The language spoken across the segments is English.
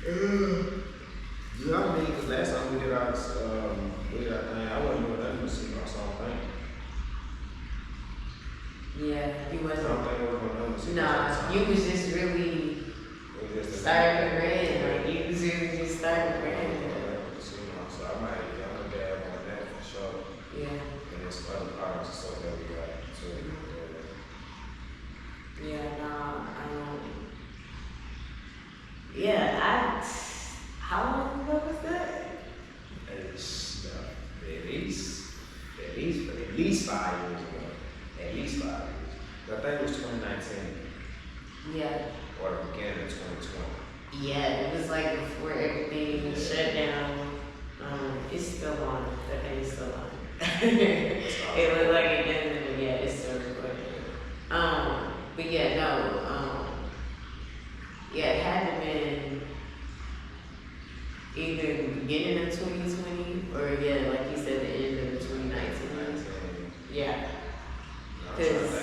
Yeah, I mean, cause last time we did our thing, I wasn't doing nothing but seeing our song thing. Yeah, you I wasn't. don't think I was doing nothing but seeing Nah, you was just really starting red. Like you was really just starting red. So I might, I'm gonna dab on that for sure. Yeah. And there's some other products and stuff that we got too. Yeah, nah, yeah, how long ago was that? It's at least 5 years ago. At least 5 years. I think it was 2019. Yeah. Or the beginning of 2020. Yeah, it was like before everything shut down. It's still on. The thing is still on. It looked like it didn't, but yeah, it's still recording. But yeah, no. Yeah, it had to have been either the beginning of 2020 or yeah, like you said, the end of 2019. Yeah. I don't think it was the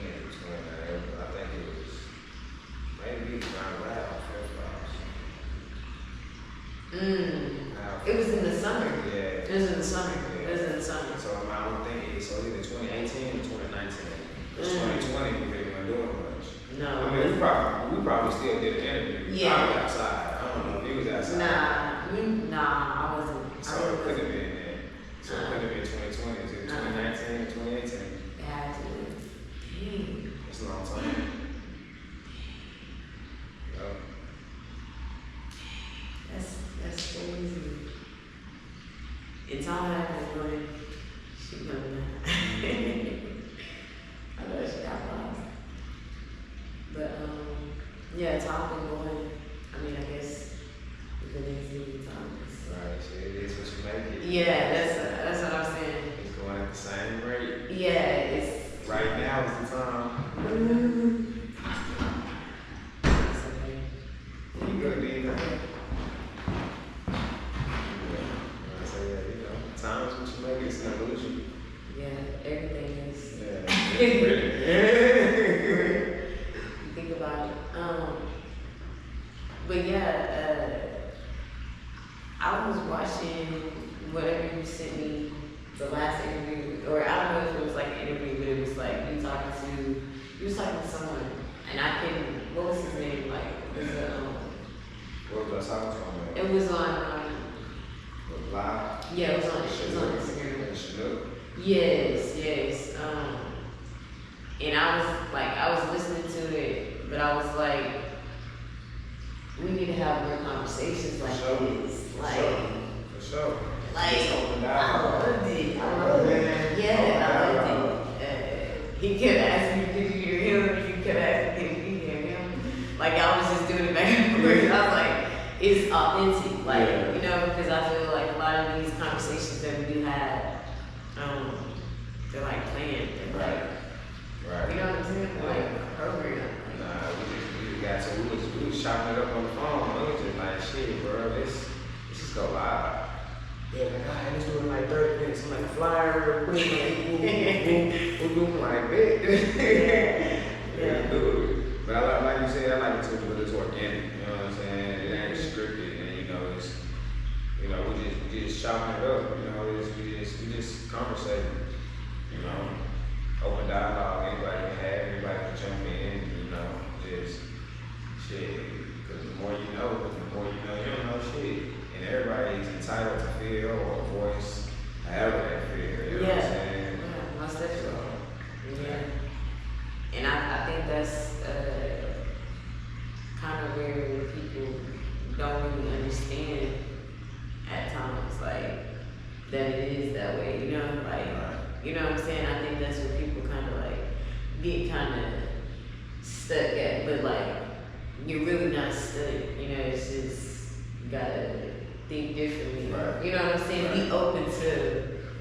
end of 2019. I think it was maybe around It was in the summer. Yeah. It was in the summer. Yeah. It was in the summer. So I don't think it's either 2018 or 2019. It's 2020 we really weren't doing much. No. I mean, we probably still did an interview. Yeah. I was outside. I don't know if he was outside. Nah, I wasn't. So it could have been then. So it could have been 2020 to 2019 or 2018. It had to be. Dang. It's a long time. Yep. That's crazy. It's all happening when she coming out. I know she got lost. But yeah, it's all been going. I mean, I guess we've been easy times. Right, so it is what you make it. Yeah, that's what I'm saying. It's going at the same rate. Yeah, it's Right now is the time. It's okay. You good, D? Time is what you make it, it's not illusion. Yeah, everything is. Yeah. Think about it. But yeah, I was watching whatever you sent me, the last interview, or I don't know if it was like an interview, but it was like you was talking to someone, and what was his name? Like, What was I talking about? it was on. Live? Yeah, it was on Instagram. Chinook? Yes. And I was listening to it, but I was like, we need to have more conversations like this. For sure. Like, I loved it. Yeah, I loved it. He kept asking me, did you hear him? He kept asking me, did you hear him? Like, I was just doing it back and forth. I was like, it's authentic. Like, you know, because I feel like a lot of these conversations that we do have, they're like planned. They're like, you know what I'm saying? They're like a program. Nah, we got to, we was chopping it up on the phone. We was just like, shit, bro, let's just go live. Yeah, like, alright, let's do it in like 30 minutes. I'm like, a flyer real quick. We're doing like that. Yeah, do it. But I like you said, I like it too, but it's organic. You know what I'm saying? It ain't scripted, and you know, it's, you know, we just chopping it up. You know, we just conversating. You know, open dialogue. Anybody can have, anybody can jump in. You know, just shit. Because the more you know, you don't know shit. And everybody is entitled to feel or voice however they feel. You know what I'm saying? Yeah, most definitely. Yeah. And I think that's kind of where people don't really understand at times, like, that it is that way, you know? Like, you know what I'm saying? I think that's where people kind of like get kind of stuck at, but like, you're really not stuck, you know? It's just, you gotta think differently. Right. You know what I'm saying? Be open to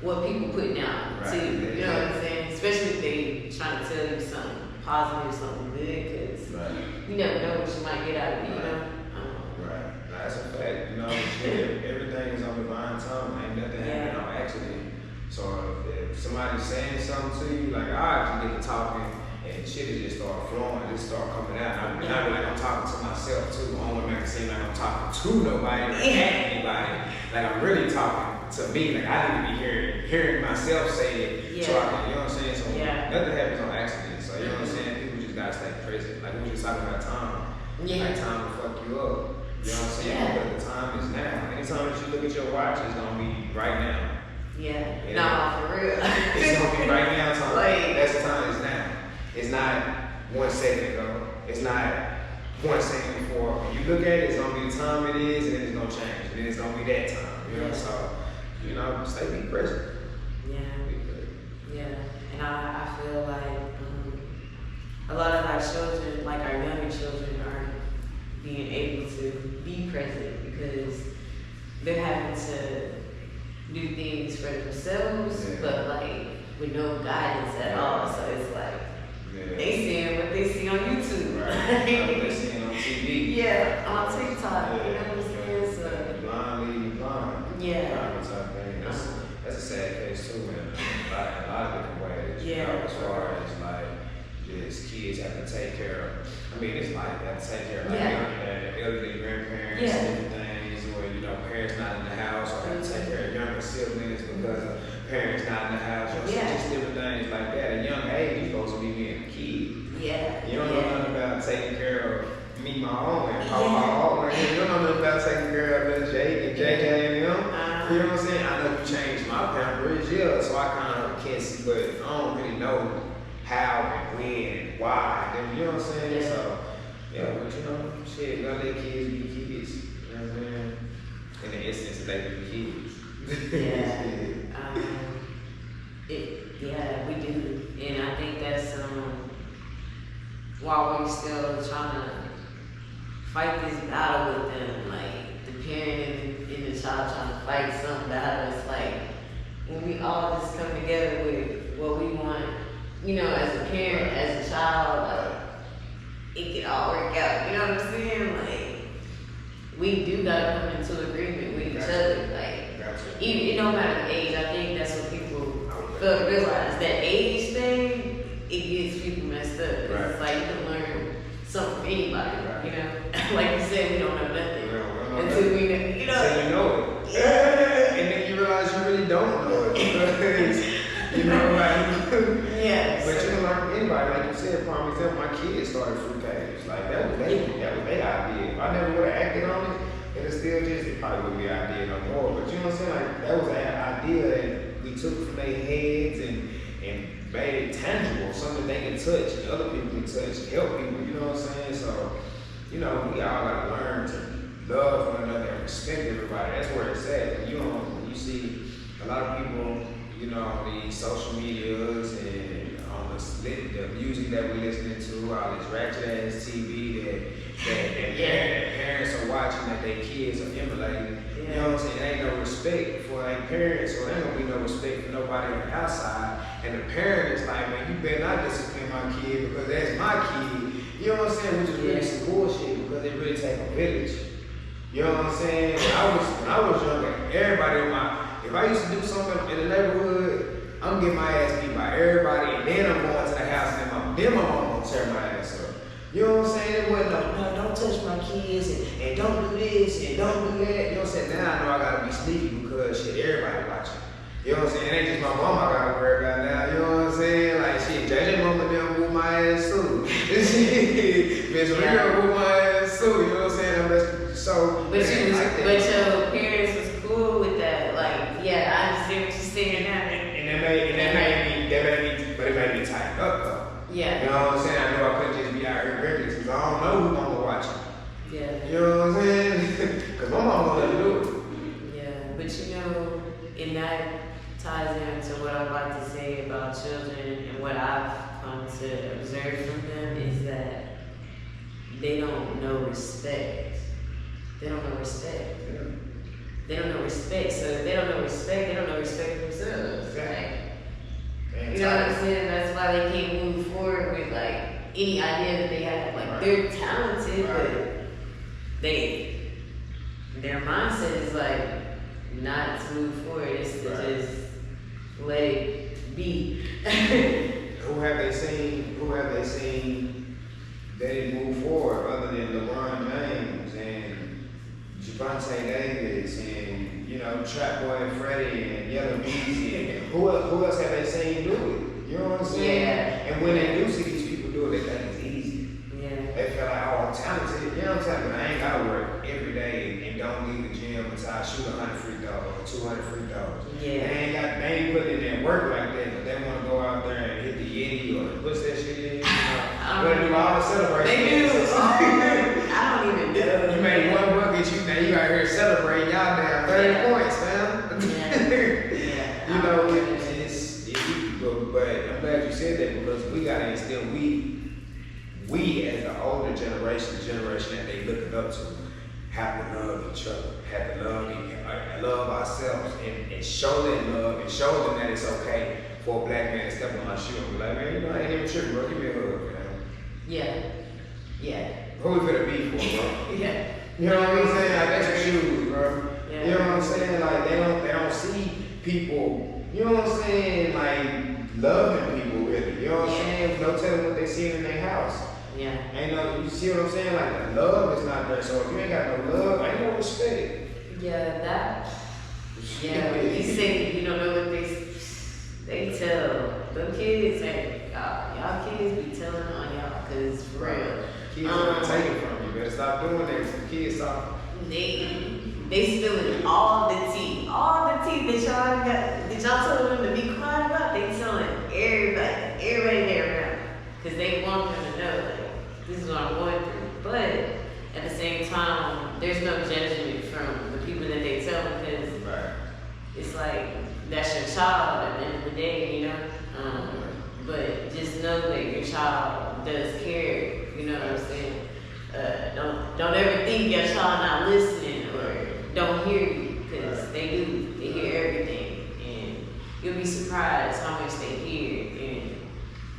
what people putting out too. You know what I'm saying? Especially if they trying to tell you something positive, something good, because you never know what you might get out of it, you know? Right. That's a fact. You know, shit, everything is on divine time. Ain't nothing happening on accident. So if somebody's saying something to you, like, all right, you get to talking, and shit has just started flowing, just started coming out. And I be like, I'm talking to myself too. I don't want to make it seem like I'm talking to nobody or at anybody. Like I'm really talking to me. Like I need to be hearing myself say it, so I can, you know what I'm saying? So nothing happens on accident. So you know what I'm saying? People just gotta stay present. Like we were just talking about time. Like time will fuck you up. You know what I'm saying? But the time is now. Anytime that you look at your watch, it's gonna be right now. Nah, for real. It's gonna be right now time. Like, that's the time is now. It's not 1 second ago. It's not 1 second before. When you look at it, it's gonna be the time it is, and then it's gonna change. And then it's gonna be that time. You know, so you know, stay be present. And I feel like a lot of our children, like our younger children, aren't being able to be present because they're having to do things for themselves, but like with no guidance at all. So it's like they seeing what they see on YouTube, right? They seeing on TV, on TikTok. You know what I'm saying? So blind. That's a sad case too, man. A lot of different ways. You know, as far as like just kids have to take care of. I mean, it's like they have to take care of like elderly grandparents, different things, or you know, parents not in the house, or have to take care of younger siblings because of parents not in the house, or just different things like that. At a young age, you're supposed to be being a kid. You don't know nothing about taking care of me, my own, and Papa, you don't know nothing about taking care of little Jake and JJ and them. You know what I'm saying? I know you changed my pampers, so I kind of can't see, but I don't really know how and when, why. And, you know what I'm saying? So, but you know, shit, gotta let kids be kids. You know what I'm saying? In the instance that they be kids. We do. And I think that's while we're still trying to fight this battle with them, like the parent and the child trying to fight some battle, it's like when we all just come together with what we want, you know, as a parent, as a child, like it can all work out. You know what I'm saying? Like we do gotta come into agreement with each other. Like even it don't matter the age. I think that's what people fail to realize. That age thing, it gets people messed up. It's like you can learn something from anybody. You know, like you said, we don't know nothing until we know. You know, so you know it. And then you realize you really don't know it because you know, like but you can learn from anybody. Like you said, for example, my kids started FROOT KAVES. Like that was their idea. If I never would have acted on it, it'd still just it probably wouldn't be an idea no more. But you know what I'm saying? Like that was an idea that we took from their heads and made it tangible, something they can touch and other people can touch, help people. You know what I'm saying? So you know, we all gotta learn to love one another and respect everybody. That's where it's at. You know, when you see a lot of people, you know, on these social medias and on the music that we're listening to, all this ratchet ass TV that parents are watching, that their kids are emulating. You know what I'm saying? There ain't no respect for their parents, so there ain't gonna be no respect for nobody on the outside. And the parent is like, man, you better not discipline my kid because that's my kid. You know what I'm saying? Which is really some bullshit because it really take a village. You know what I'm saying? When I was younger, everybody if I used to do something in the neighborhood, I'm getting my ass beat by everybody, and then I'm going to the house, and then my mom gonna tear my ass up. You know what I'm saying? It wasn't no, don't touch my kids, and don't do this, and don't do that. You know what I'm saying? Now I know I gotta be sneaky because shit, everybody watching. You know what I'm saying? It ain't just my mom I gotta worry about now. You know what I'm saying? Like shit, JJ mama done whoop my ass too. Miss Rita whoop my ass too. You know what I'm saying? But your parents was cool with that. Like, I understand what you're saying now. And it made me tighten up though. You know what I'm saying? I know I couldn't just be out here reckless because I don't know who's gonna watch it. You know what I'm saying? Because my mom gonna let me do it. But you know, and that ties into what I'd like to say about children and what I've come to observe from them is that they don't know respect. They don't know respect. They don't know respect. So if they don't know respect, they don't know respect for themselves. Right? You know what I'm saying? That's why they can't move forward with like any idea that they have. Like they're talented, but their mindset is like not to move forward. It's to just let it be. Who have they seen that it move forward other than LeBron James and Javante Davis and, you know, Trap Boy and Freddie and Yellow Beezy? Who else have they seen do it? You know what I'm saying? Yeah. And when they do see these people do it, they think it's easy. Yeah. They feel like, oh, I'm talented. You know what I'm saying? But I ain't gotta work every day and don't leave the gym until I shoot 100 free throws or 200 free throws. Yeah. They ain't putting in that work like that, but they wanna go out there and hit the Yeti or what's that shit is? You know, do all the celebrations. They do. I don't even know. You made one bucket, now you out here celebrating, y'all down 30 points, man. Yeah. You know, but I'm glad you said that because we gotta instill we as the older generation, the generation that they looking up to, have to love each other, have to love ourselves and show them love and show them that it's okay for a black man to step on my shoe and be like, man, you know, I ain't even tripping, bro, give me a hug, man. Yeah. Yeah. Who we finna be for, bro? Yeah. You know what I'm saying? Like, that's your shoes, bro. Yeah. You know what I'm saying? Like, they don't see people, you know what I'm saying? Like, loving people, really. You know what I'm saying? Don't tell them what they see in their house. Yeah. Ain't no, you see what I'm saying? Like, the love is not there. So if you ain't got no love, ain't no respect. Yeah, that. Yeah, you say you don't know what they tell them kids. Hey, y'all kids be telling on y'all, cause for real. Kids are gonna take it from you. Better stop doing that. Some kids stop. They spilling all the tea that y'all got, that y'all told them to be quiet about. They telling everybody there around, cause they want them to know, like, this is what I'm going through. But at the same time, there's no judgment from the people that they tell, because it's like that's your child at the end of the day, you know. But just know that your child does care. You know what I'm saying? Don't ever think your child not listening or don't hear you, because they do. They hear everything, and you'll be surprised how much they hear and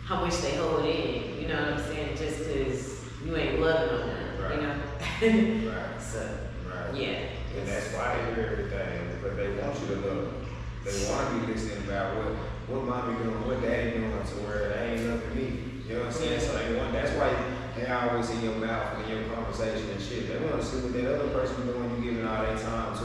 how much they hold in. You know what I'm saying? Just because you ain't loving on them, you know. Right. So right. Yeah. And that's why they hear everything, because they want you to love. They want to be listening about what mommy doing, what daddy doing, to where they ain't loving me. You know what I'm saying? So they want. That's why they always in your mouth and in your conversation and shit. They want to see what that other person doing, you giving all their time to,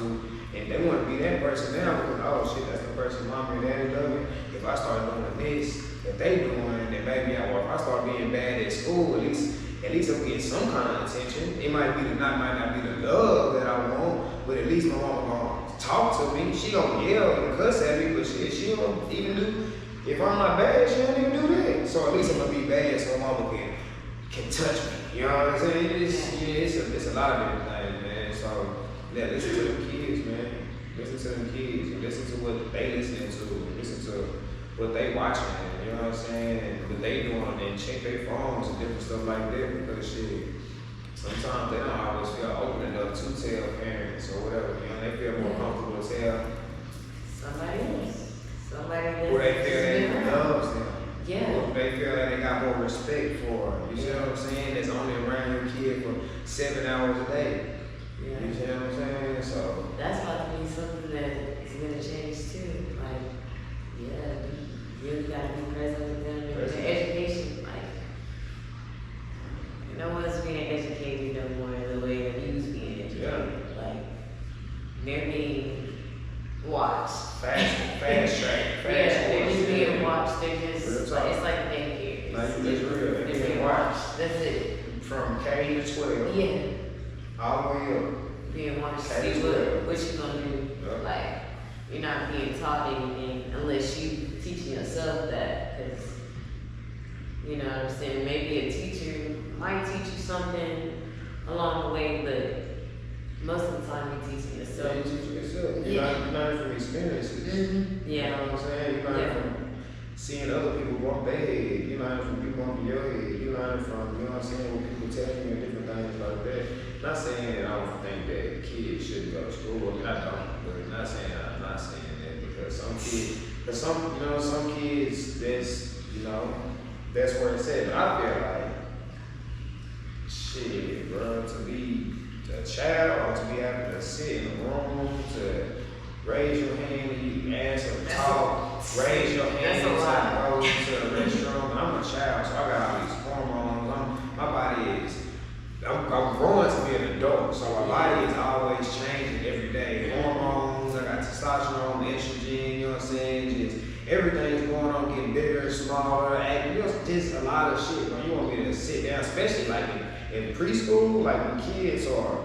and they want to be that person now. Because oh shit, that's the person mommy and daddy loving. If I start doing this that they doing, then maybe if I start being bad at school, at least I'm getting some kind of attention. It might not be the love that I want, but at least my mama gonna talk to me. She gonna yell and cuss at me, but she don't even do. If I'm not bad, she don't even do that. So at least I'm gonna be bad, so mama can touch me. You know what I'm saying? It's a lot of different things, man. So yeah, listen to them kids, man. Listen to them kids and listen to what they listening to. And listen to what they watching. You know what I'm saying? And what they doing, and check their phones and different stuff like that, because shit, sometimes they don't always feel open enough to tell parents or whatever. You know, they feel more comfortable to tell somebody else. Somebody who they feel that loves them. Yeah. Who they feel that they got more respect for. You see what I'm saying? That's only around your kid for 7 hours a day. Yeah. You see what I'm saying? So that's about to be something that is gonna change too. Like, yeah, you really gotta be present with them in their education. Like, no one's being educated no more the way that you was being educated. Yeah. Like, they're being watched. Fast track. They're just being watched. They're just like, it's like daycare. Like, it's real. They're being watched. That's it. From K to 12. Yeah. All the way up. Being watched to K see to 12. what you gonna do. Yeah. Like, you're not being taught anything unless you teaching yourself that. Cause you know what I'm saying. Maybe a teacher might teach you something along the way, but most of the time you're teaching yourself. You teach yourself. Yeah. You learn from experiences. Mm-hmm. Yeah. You know what I'm saying? You learn from seeing other people bump their head. You learn from people bumping your head. You learn from, you know what I'm saying, what people tell you and different things like that. Not saying that I don't think that kids shouldn't go to school. I mean, I don't. But I'm not saying that, because some kids, that's where it's at. But I feel like, shit, bro, to be a child or to be able to sit in a room, to raise your hand when you ask or talk. Raise your hand That's a when lot. you go to the restroom. I'm a child, so I got all these hormones. My body is. I'm growing to be an adult, so my body is always changing every day. Hormones, I got testosterone, estrogen, you know what I'm saying? Just everything's going on, getting bigger, smaller, acting, you know, just a lot of shit. Bro. You want me to sit down, especially like in preschool, like when kids are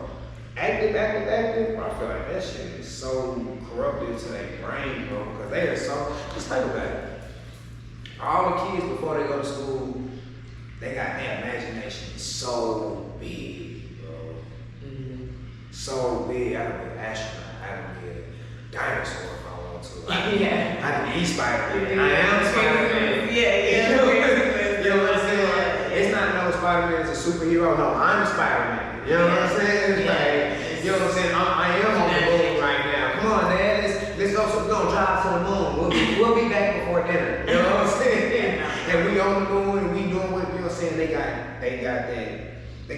active, bro, I feel like that shit is so corruptive to their brain, bro, because they are so, just think about it. All the kids before they go to school, they got their imagination is so big, bro. So big. I can be an astronaut. I can be a dinosaur if I want to. I can be Spider-Man. I am Spider-Man. You know what I'm saying? It's not no Spider-Man is a superhero. No, I'm Spider-Man. You know what I'm saying? Like, you know what I'm saying? I am on the moon right now. Come on, Dad. Let's go. So we're gonna drive to the moon. We'll be back before dinner. You know what I'm saying? And we on the moon and we doing what, you know what I'm saying? They got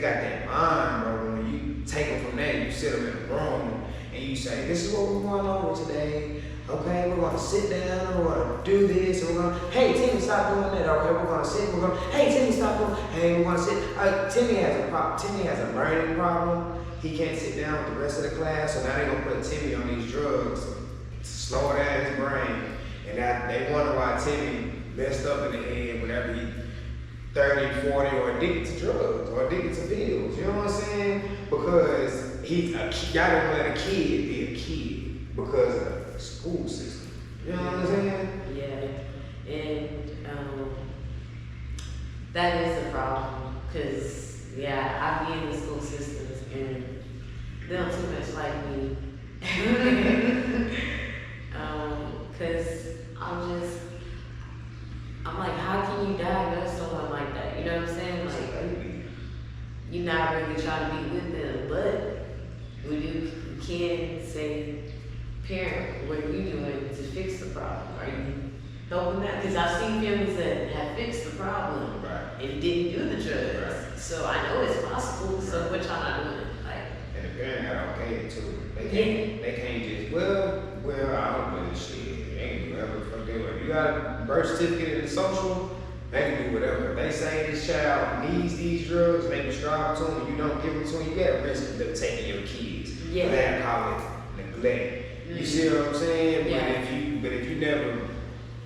that mind, bro. When you take them from there, you sit them in a room and you say, this is what we're going over today. Okay, we're gonna sit down, we're gonna do this, and we're gonna, hey, Timmy, stop doing that. Okay, we're gonna sit, hey, Timmy, stop doing, hey, we're gonna sit. Timmy has a problem. Timmy has a learning problem. He can't sit down with the rest of the class, so now they're gonna put Timmy on these drugs to slow down his brain. And that they wonder why Timmy messed up in the head whenever he 30, 40, or addicted to drugs, or addicted to pills. You know what I'm saying? Because y'all don't let a kid be a kid because of the school system. You know what I'm saying? Yeah, and that is the problem. Cause I be in the school systems and they don't too much like me. Cause I'm like, how can you diagnose someone like that? You know what I'm saying? Like, you're not really trying to be with them, but you can say, parent, what are you doing to fix the problem? Are you helping that? Because I've seen families that have fixed the problem and didn't do the drugs. So I know it's possible. So what y'all not doing? Like, and the parent got okay it too. They can't just, well, I don't know this shit. They can do whatever the fuck they want. You got a birth certificate and social, they can do whatever. If they say this child needs these drugs, they prescribe them to them, and you don't give them to them, you got a risk of them taking your kids. Yeah. They call it neglect. You see what I'm saying? Yeah. But if you never,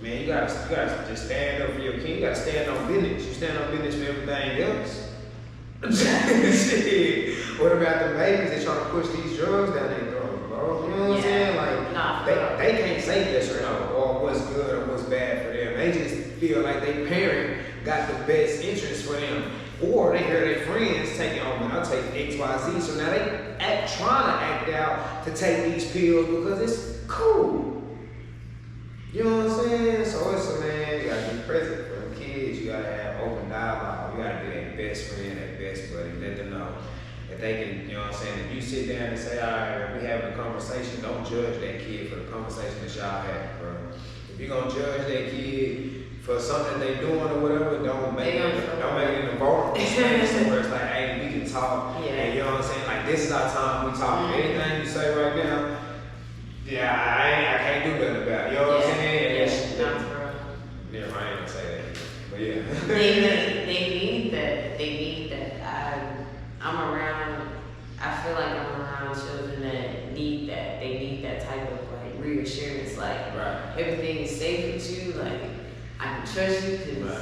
man, you gotta just stand up for your kid. You gotta stand on business. You stand on business for everything else. Shit. What about the babies? They trying to push these drugs down their throats, bro. You know what I'm saying? Like, they can't say yes or no, or what's good or what's bad for them. They just feel like their parent got the best interest for them. Or they hear their friends taking, oh man, I'll take X, Y, Z. So now they trying to act out to take these pills because it's cool. You know what I'm saying? So it's man, you gotta be present for the kids. You gotta have open dialogue. You gotta be their best friend, their best buddy. Let them know that they can, you know what I'm saying? If you sit down and say, all right, we having a conversation, don't judge that kid for the conversation that y'all have, bro. If you're gonna judge that kid for something they doing or whatever, don't make it in a vulnerable space where it's like, hey, we can talk. And you know what I'm saying? Like, this is our time, we talk. Anything you say right now, I can't do nothing about it. You know what I'm saying? I ain't gonna say that. But yeah. they need that. They need that. I feel like I'm around children that need that. They need that type of like reassurance. Like, everything is safe with you. Like, I can trust you because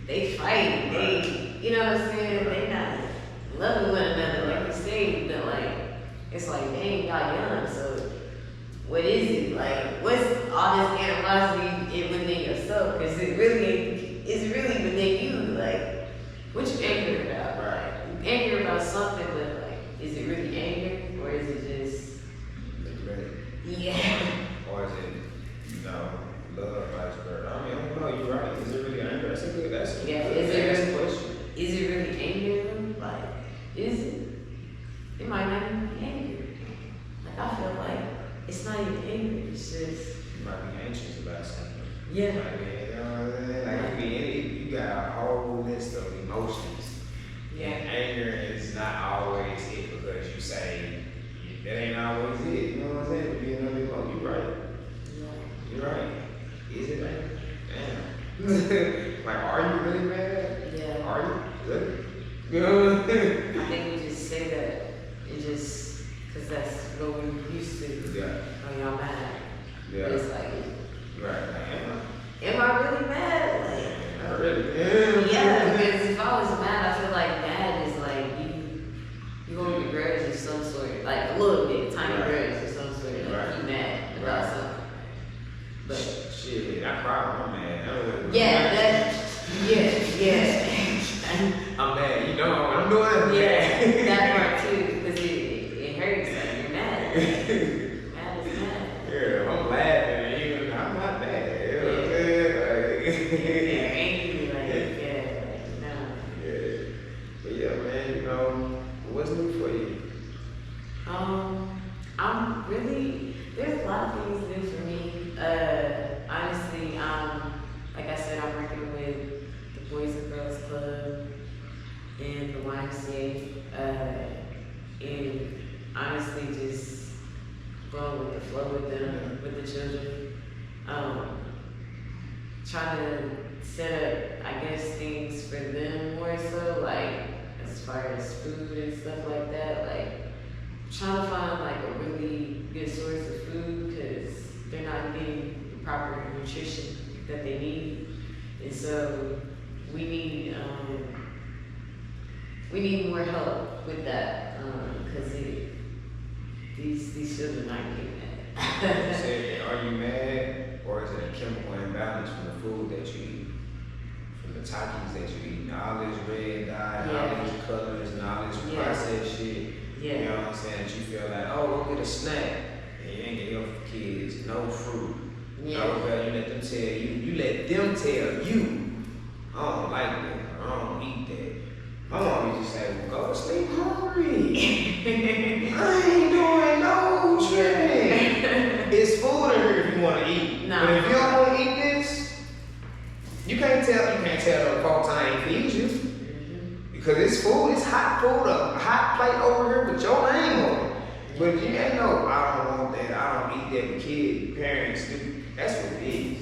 they fight. They, you know what I'm saying? They not loving one another like you say, but like, it's like, dang, y'all young, so what is it? Like, what's all this animosity within yourself? Because it's really within you. Like, what you angry about? Like, you angry about something, but like, is it really anger or is it just or is it, love, vice versa? I mean, I don't know. You're right. Is it really anger? That's a good question. Is it really anger? Like, is it? It might not even be anger. Like, I feel like it's not even anger. It's just you might be anxious about something. Yeah. You might be, you know what I'm saying? Like, you got a whole list of emotions. Yeah. And anger is not always it because you say that ain't always it. You know what I'm saying? It could be another just, cause that's what we're used to. Yeah. Oh, y'all mad. Yeah. It's like, Right. am I really mad? Like, Not really. yeah, because if I was mad, I feel like mad is like you hold a grudge of some sort, like a little bit, tiny grudge of some sort, like you mad about something. But shit, I cried when I'm mad. yeah, I'm mad, you know what I'm doing? yeah, that part too, because it hurts. Like you're mad. Mad is mad. Yeah, I'm laughing, even I'm not mad. You know what I'm saying? They're angry, like no. Yeah, but yeah, man, you know, what's new for you? I'm really, there's a lot of things new for me. Honestly, like I said, I'm working with the Boys and Girls Club and the YMCA, and honestly, just going with the flow with them, with the children. Trying to set up, I guess, things for them more so, like as far as food and stuff like that, like trying to find like a really good source of food because they're not getting the proper nutrition that they need, and so we need more help with that because these children aren't getting that. Are you mad, or is it a chemical imbalance from the food that you eat? From the Takis that you eat? All this red dye, all these colors, and all this processed shit. Yeah. You know what I'm saying? That you feel like, oh, go get a snack. And you ain't get help for kids. No fruit. Yeah. No, girl, you let them tell you. You let them tell you. I don't like that. I don't eat that. My mom used to say, well, go to sleep hungry. I ain't doing no shit. It's food in here if you want to eat. Nah. But if you don't want to eat this, you can't tell the folks I ain't feed you. Because it's food, it's hot food, a hot plate over here with your name on it. But you ain't no, I don't want that, I don't eat that with kids, parents do. That's what it is.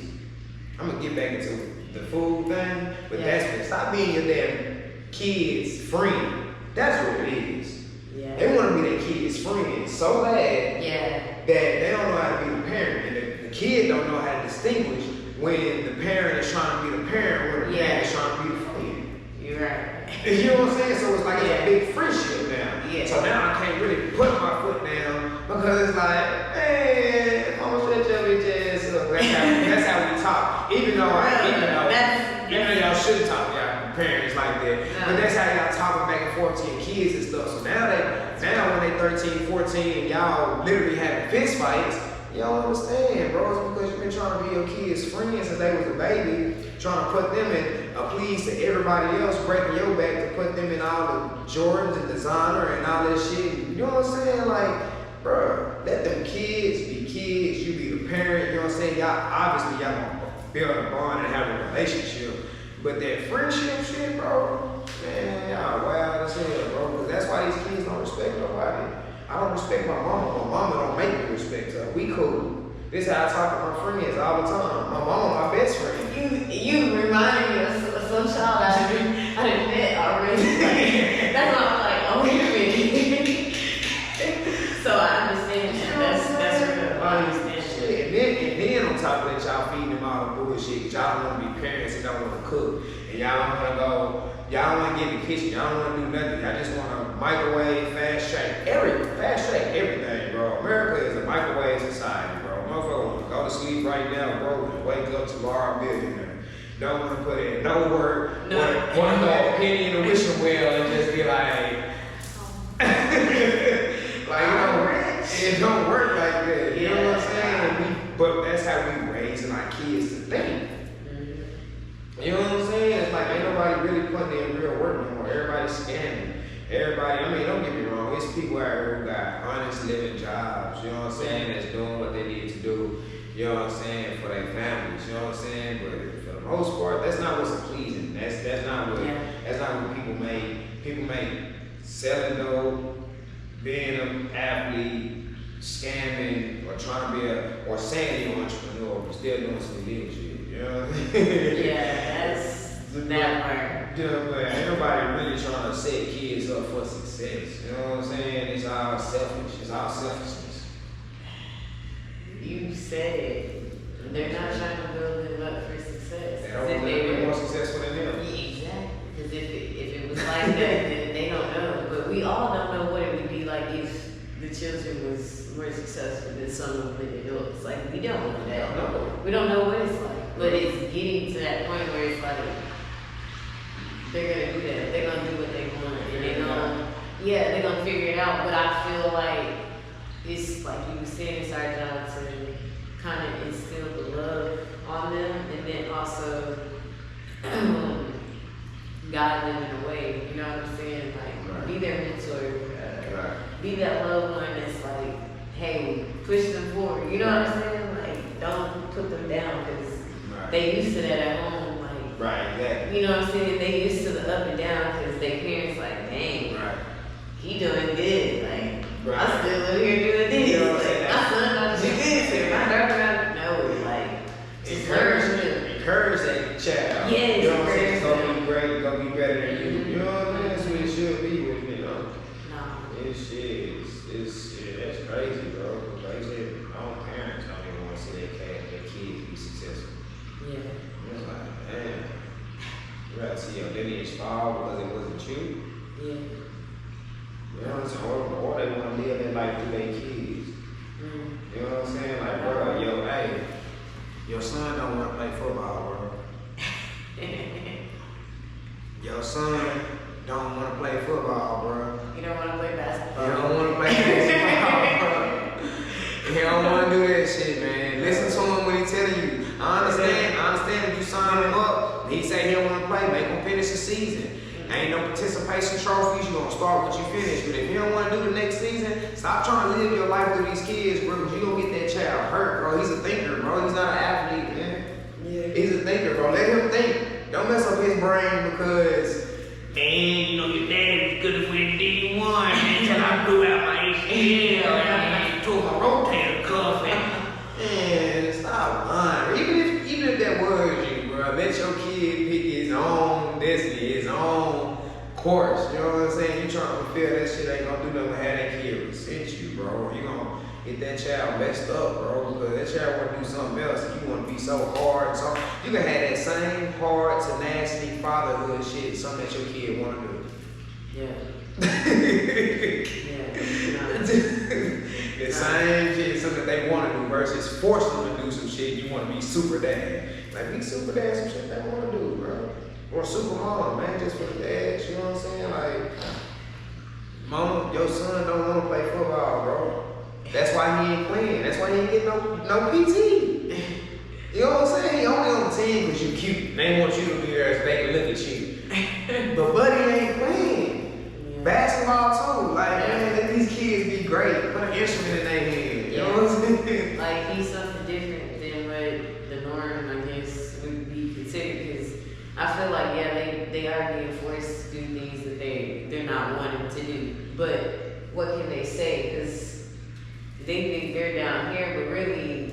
I'm gonna get back into the food thing, but that's what, stop being your damn kids' friend. That's what it is. Yeah. They wanna be their kids' friend so bad that they don't know how to be the parent. And the kid don't know how to distinguish when the parent is trying to be the parent or the parent is trying to be the friend. You're right. You know what I'm saying? So it's like it's a big friendship now. Yeah. So now I can't really put my foot down because it's like, hey, mama shut your bitch ass up. That's how we talk. Even though y'all shouldn't talk to y'all parents like that. No. But that's how y'all talking back and forth to your kids and stuff. So now when they 13, 14 and y'all literally having fist fights, y'all understand, bro. It's because you've been trying to be your kids' friend since they was a baby, trying to put them in a please to everybody else, breaking your back to put them in all the Jordans and designer and all that shit. You know what I'm saying? Like, bro, let them kids be kids. You be the parent. You know what I'm saying? Y'all gonna build a bond and have a relationship. But that friendship shit, bro, man, y'all wild as hell, bro. Because that's why these kids don't respect nobody. I don't respect my mama. My mama don't make me respect her. We cool. This is how I talk to my friends all the time. My mama, my best friend. You remind me of some child I done met already. Like, that's why I'm like, oh wait a minute. So I understand that. That's real. I understand that. And then on top of that, y'all feeding them all the bullshit. Y'all don't want to be parents and don't want to cook. And y'all don't want to go. Y'all don't want to get in the kitchen. Y'all don't want to do nothing. Y'all just want to microwave, fast track everything, bro. America is a microwave society, bro. Motherfucker want to go to sleep right now, bro, and wake up tomorrow millionaire. Don't want to put in no work, want to go a penny in the wishing well and just be like, it don't work like that. You know what I'm saying? But that's how we raising our kids to think. You know what I'm saying? It's like ain't nobody really putting in real work no more. Everybody's scamming. Everybody, I mean, don't get me wrong. It's people out here who got honest living jobs. You know what I'm saying? That's doing what they need to do. You know what I'm saying? For their families. You know what I'm saying? But for the most part, that's not what's pleasing. That's not what people make. People make selling dope, being an athlete, scamming, or trying to be or saying you're an entrepreneur, but still doing some illegal shit. You know what I mean? Yeah, that's that part. You know what I'm saying? Ain't nobody really trying to set kids up for success. You know what I'm saying? It's all selfish. It's all selfishness. You said it. They're not trying to build them up for success. They don't want to be more successful than them. Exactly. Because if it was like that, then they don't know. But we all don't know what it would be like if the children was more successful than some of the adults. Like, we don't know that. We don't know what it's like. But it's getting to that point where it's like, they're gonna do that. They're gonna do what they want. And they're gonna figure it out. But I feel like it's like you were saying, it's our job to kind of instill the love on them, and then also guide them in a way. You know what I'm saying? Like, be their mentor. Be that loved one that's like, hey, push them forward. You know what I'm saying? Like, don't put them down, because they used to that at home. Exactly. You know what I'm saying? They used to the up and down because their parents like, dang, he doing good. Like, I still live here doing this. You know what I'm Like, saying? my son don't do this, or my daughter don't know. Like, encourage that child. Yes, you know what I'm saying? It's encourage gonna be great. It's gonna be better than you. You know what I'm saying? That's what it should be with me, No. It's that's crazy, bro. Like I said, all parents don't even want to see their kids be successful. Yeah. It's like, man, you gotta see your lineage fall because it wasn't you. Yeah. You know what I'm saying? Or they want to live their life through their kids. You know what I'm saying? Like, bro, your son don't want to play football, bro. Your son don't want to play football, bro. You don't want to play basketball. You don't want to play basketball, bro. He don't want to do that shit, man. Listen to him when he telling you. I understand if you sign him up, and he say he don't want to play, make him finish the season. Ain't no participation trophies, you gonna start what you finish. But if you don't want to do the next season, stop trying to live your life through these kids, bro, because you gonna get that child hurt, bro. He's a thinker, bro. He's not an athlete, man. Yeah. He's a thinker, bro. Let him think. Don't mess up his brain because, man, you know, your dad was good at winning D1 until I blew out my ACL and tore my rotator cuff. Man, stop lying. Even if that was you, bro, let your kid pick his own destiny, his own course. You know what I'm saying? You trying to fulfill that shit, ain't gonna do nothing but have that kid resent you, bro. You gonna get that child messed up, bro, because that child wanna do something else and you wanna be so hard. So you can have that same hard, tenacity, fatherhood shit, something that your kid wanna do. Yeah. The same shit, something that they wanna do versus forcing them to do some shit. You wanna be super dad. Like, be super dad, some shit they wanna do, bro. Or super mom, man, just for the dads, you know what I'm saying? Like, mama, your son don't want to play football, bro. That's why he ain't playing. That's why he ain't getting no PT. You know what I'm saying? He only on the team because you cute. They want you to be there so they can look at you. But Buddy ain't playing. Basketball too. Like, man, let these kids be great. Put an instrument in their hand. You know what I'm saying? Like, he's something different than what the norm, I guess, would be considered, because I feel like, they are being forced to do things that they're not wanting to do. But what can they say? Because they think they're down here, but really,